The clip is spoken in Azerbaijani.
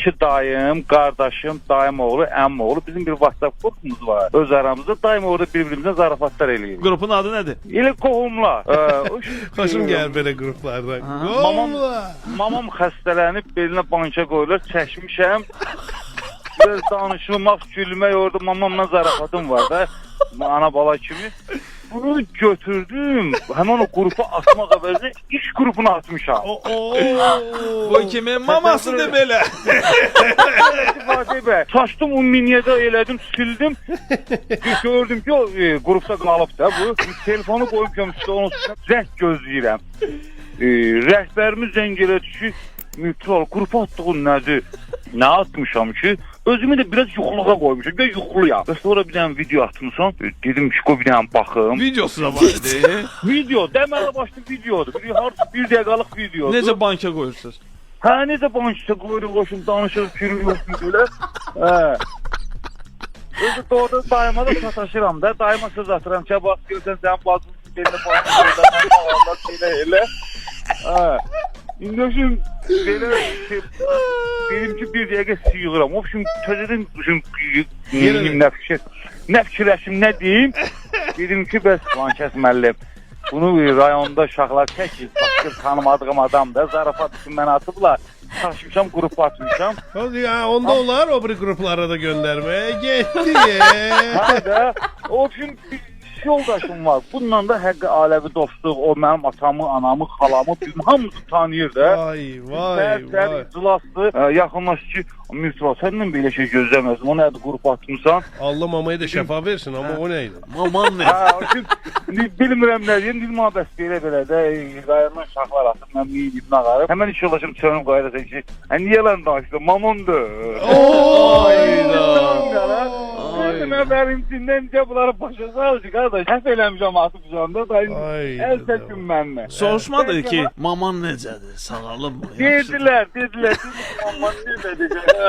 iki dayım, qardaşım, dayım oğlu, əmim oğlu. Bizim bir WhatsApp qrupumuz var. Öz aramızda daim orada bir-birimizə zarafatlar eləyirik. Qrupun adı nədir? Elə qohumlar. Xoşum gəlir belə qruplardan. Mamam xəstələnib belinə banka qoyurlar, çəkmişəm. Biraz danışılmaq, gülmək orada mamamla zarafatım var da. Ana bala kimi. Bunu götürdüm. Hemen o grupa atmaq əvəzinə iş grupuna atmışam. Bu kimin mamasıdır belə? Saçdım o miniyədə elədim, sildim. Gördüm ki o grupda qalıb da bu. Telefonu qoyub gömüşdə onun üstünə zəng gözləyirəm. Rəhbərimiz zəng elədi ki, Mütral, qrupa atdığın nədir? Nə atmışam ki? Özümü də biraz yuxuluğa qoymuşam. Ben yuxuluyam. Və sonra bir dənə video atmışam. Dedim ki, bir dənə baxım. Videosu da var idi. Video, deməli başlı videodur. Bir dəqiqəlik videodur. Necə banka qoyursunuz? Hə, necə banka qoyuruq, qoşum, danışırıq, gülüyorsun belə. Hə. Özü doğru dayıma da sataşıram da. Dayıma söz atıram ki, bax, görsən sən bazımsın, belinə banka qoyursan, Allah şeylə elə. Hə. İndoşum belə benimki bir dəqiqə sıyığıram. O üçün təzədən nə fikirləşim, nə deyim? Dedim ki, bəs Lankəs müəllim, bunu rayonda uşaqlar çəkir, baxır, tanımadığım adam da zarafat üçün mən atıblar. Taşmışam, qrupa atmışam. Onda olar o bir qruplara da göndərməyə getdi. Hə də, o üçün yoldaşım var. Bununla da həqqi aləvi dostluq, o mənim atamı, anamı, xalamı, hamımızı tanıyır da. Vay. İclaslı, yaxınlaşı ki, Mütral, səndən belə şey gözləməzdim. O nədir, qrup atmışsan? Allah mamaya da şəfa versin, amma o nə idi? Maman nə? Bilmirəm nə deyim, dilmə bəs belə də, qayarından şaxlar atıb, mən miyim, nağarıb. Həmən iki yoldaşım çönüm qayarəsən ki, niyə lan danışdı, mamondur. Mən bərimcindən necə bunları başa salcı, qardaş. Həs eləmişəm atıp canında, əl çəkin mənlə. Soruşmadı ki, maman necədir, sağalım mı? Dedilər, maman necədir.